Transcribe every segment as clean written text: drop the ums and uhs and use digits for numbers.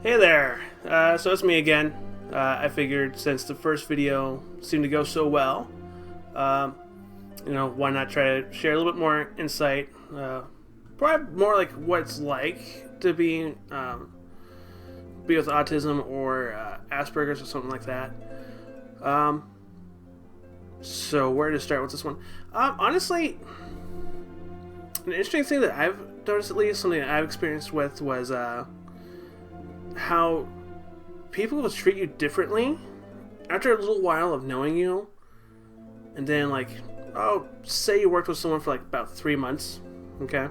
Hey there! So it's me again. I figured since the first video seemed to go so well, um, why not try to share a little bit more insight? Probably more like what it's like to be with autism or Asperger's or something like that. Um, so where to start with this one? Honestly, an interesting thing that I've noticed, at least something that I've experienced with, was how people will treat you differently after a little while of knowing you. And then, like, say you worked with someone for like about 3 months, okay?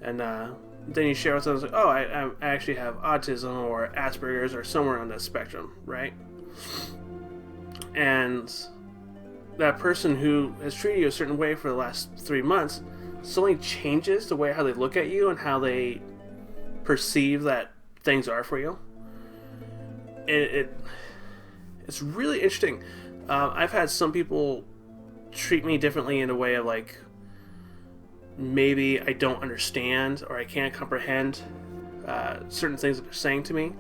And then you share with them, like, I actually have autism or Asperger's or somewhere on that spectrum, right? And that person who has treated you a certain way for the last 3 months suddenly changes the way how they look at you and how they perceive that things are for you. It's really interesting. I've had some people treat me differently in a way of like, maybe I don't understand or I can't comprehend certain things that they're saying to me.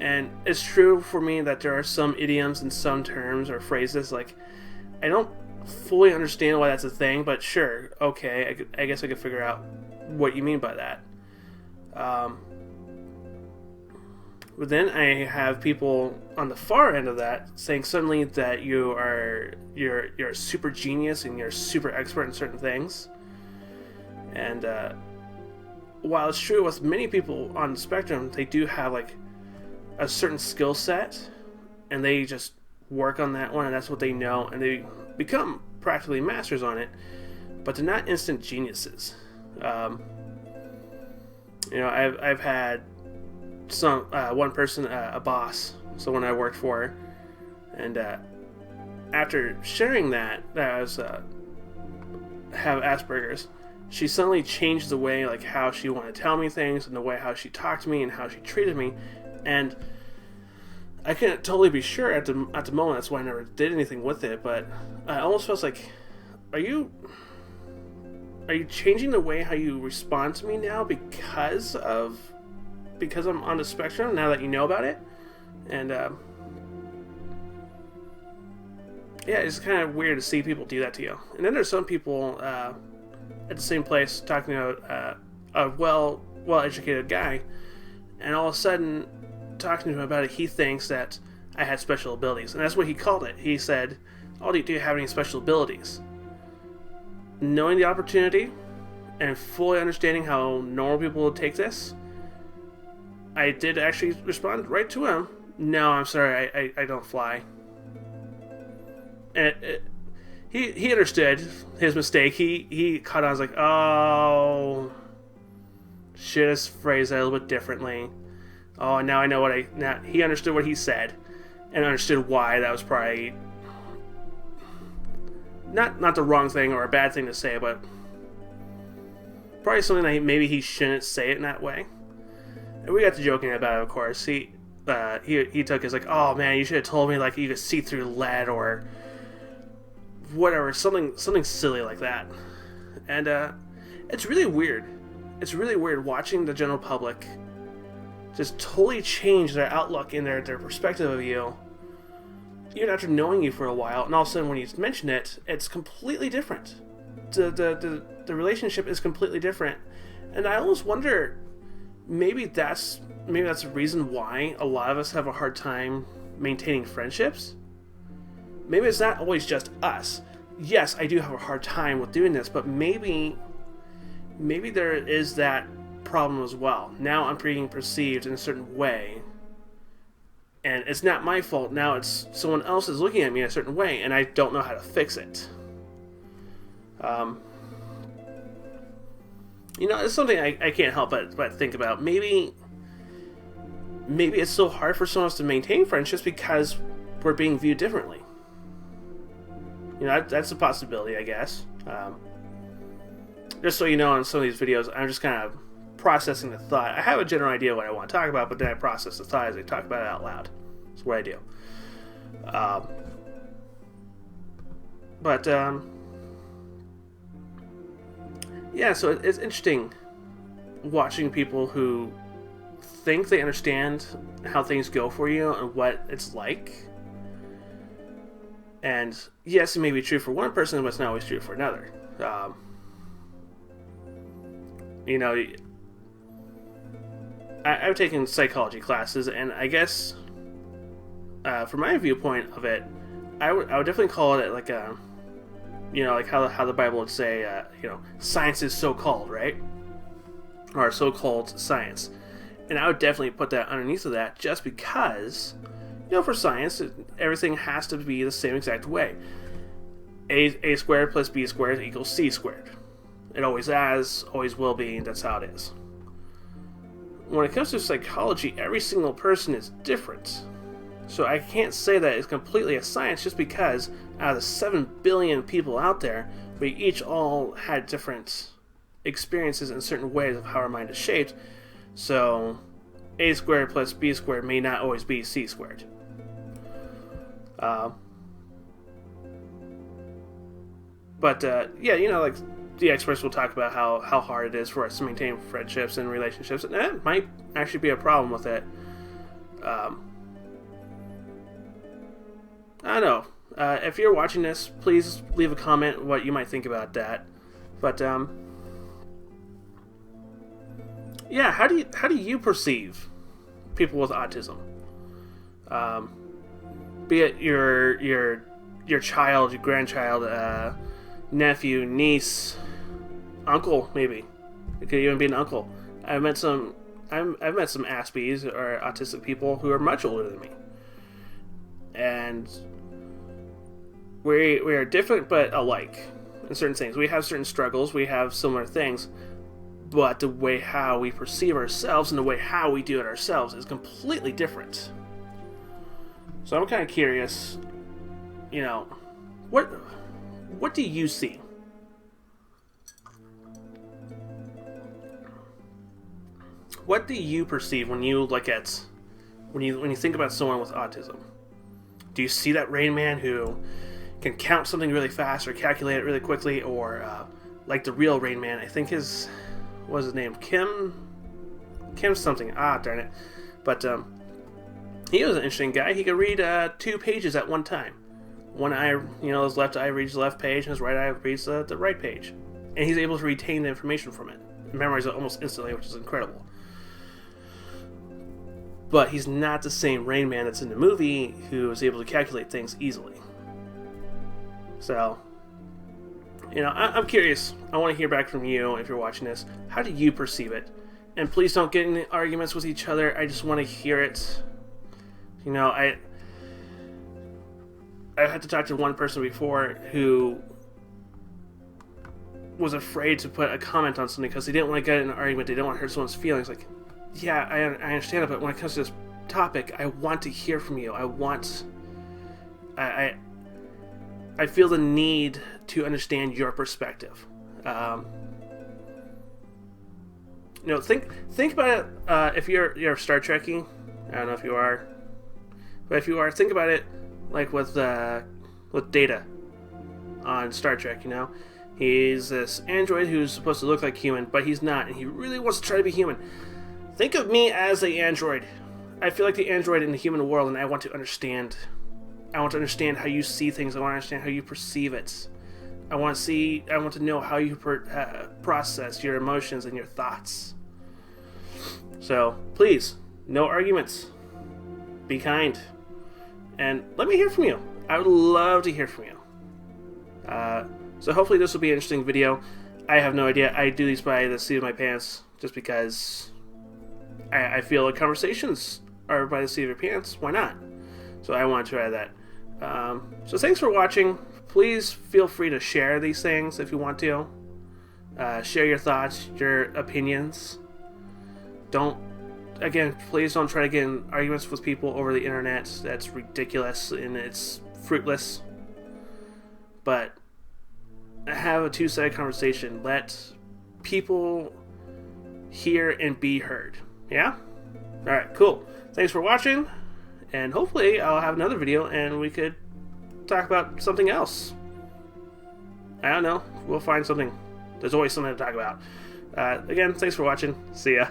And it's true for me that there are some idioms and some terms or phrases like I don't fully understand why that's a thing, but sure, okay, I guess I could figure out what you mean by that. But then I have people on the far end of that saying suddenly that you're a super genius and you're super expert in certain things. And while it's true with many people on the spectrum, they do have like a certain skill set, and they just work on that one, and that's what they know, and they become practically masters on it. But they're not instant geniuses. I've had one person, a boss, someone I worked for, and after sharing that I was have Asperger's, she suddenly changed the way like how she wanted to tell me things and the way how she talked to me and how she treated me, and I couldn't totally be sure at the moment. That's why I never did anything with it. But I almost felt like, are you changing the way how you respond to me now because I'm on the spectrum now that you know about it? And it's kind of weird to see people do that to you. And then there's some people at the same place talking about a well-educated guy, and all of a sudden talking to him about it, he thinks that I had special abilities, and that's what he called it. He said, "Oh, do you have any special abilities?" Knowing the opportunity and fully understanding how normal people would take this, I did actually respond right to him. No, I'm sorry, I don't fly. And he understood his mistake. He caught on. I was like, oh, should have phrased that a little bit differently. Oh, now I know now he understood what he said, and understood why that was probably not the wrong thing or a bad thing to say, but probably something that maybe he shouldn't say it in that way. And we got to joking about it, of course. He took his like, oh man, you should have told me like you could see through lead or whatever, something silly like that. And it's really weird. It's really weird watching the general public just totally change their outlook and their perspective of you, even after knowing you for a while, and all of a sudden when you mention it, it's completely different. The relationship is completely different. And I almost wonder, maybe that's the reason why a lot of us have a hard time maintaining friendships. Maybe it's not always just us. Yes, I do have a hard time with doing this, but maybe there is that problem as well. Now I'm being perceived in a certain way, and it's not my fault. Now it's someone else is looking at me a certain way, and I don't know how to fix it. It's something I can't help but think about. Maybe it's so hard for some of us to maintain friendships because we're being viewed differently. That's a possibility, I guess. Just so you know, on some of these videos, I'm just kind of processing the thought. I have a general idea what I want to talk about, but then I process the thought as I talk about it out loud. That's what I do. So it's interesting watching people who think they understand how things go for you and what it's like. And yes, it may be true for one person, but it's not always true for another. You know, I've taken psychology classes, and I guess from my viewpoint of it, I would definitely call it like a, you know, like how the Bible would say, you know, science is so-called, right? Or so-called science. And I would definitely put that underneath of that, just because, you know, for science, everything has to be the same exact way. A squared plus B squared equals C squared. It always has, always will be, and that's how it is. When it comes to psychology, every single person is different. So I can't say that it's completely a science just because out of the 7 billion people out there, we each all had different experiences in certain ways of how our mind is shaped. So A squared plus B squared may not always be C squared. Yeah, you know, like the experts will talk about how hard it is for us to maintain friendships and relationships, and that might actually be a problem with it. I don't know. If you're watching this, please leave a comment what you might think about that. But yeah, how do you perceive people with autism? Be it your child, your grandchild, nephew, niece, uncle, maybe. It could even be an uncle. I've met some Aspies or autistic people who are much older than me, and we are different but alike in certain things. We have certain struggles, we have similar things, but the way how we perceive ourselves and the way how we do it ourselves is completely different. So I'm kind of curious, you know, what do you see? What do you perceive when you look at, when you think about someone with autism? Do you see that Rain Man who can count something really fast or calculate it really quickly, or like the real Rain Man? I think what was his name? Kim something. Darn it. But he was an interesting guy. He could read 2 pages at one time. One eye, you know, his left eye reads the left page, and his right eye reads the right page. And he's able to retain the information from it, memorize it almost instantly, which is incredible. But he's not the same Rain Man that's in the movie, who is able to calculate things easily. So, you know, I'm curious. I want to hear back from you if you're watching this. How do you perceive it? And please don't get in arguments with each other. I just want to hear it. You know, I had to talk to one person before who was afraid to put a comment on something because they didn't want to get in an argument. They didn't want to hurt someone's feelings. Like, yeah, I understand it, but when it comes to this topic, I want to hear from you. I feel the need to understand your perspective. You know, think about it. If you're Star Trekking, I don't know if you are, but if you are, think about it like with Data on Star Trek. You know, he's this android who's supposed to look like human, but he's not, and he really wants to try to be human. Think of me as the android. I feel like the android in the human world, and I want to understand. I want to understand how you see things. I want to understand how you perceive it. I want to know how you process your emotions and your thoughts. So, please, no arguments. Be kind. And let me hear from you. I would love to hear from you. So hopefully this will be an interesting video. I have no idea. I do these by the seat of my pants just because I feel like conversations are by the seat of your pants. Why not? So I want to try that. So thanks for watching. Please feel free to share these things if you want to. Share your thoughts, your opinions. Please don't try to get in arguments with people over the internet. That's ridiculous and it's fruitless. But have a two-sided conversation. Let people hear and be heard. Yeah? Alright, cool. Thanks for watching. And hopefully I'll have another video and we could talk about something else. I don't know. We'll find something. There's always something to talk about. Again, thanks for watching. See ya.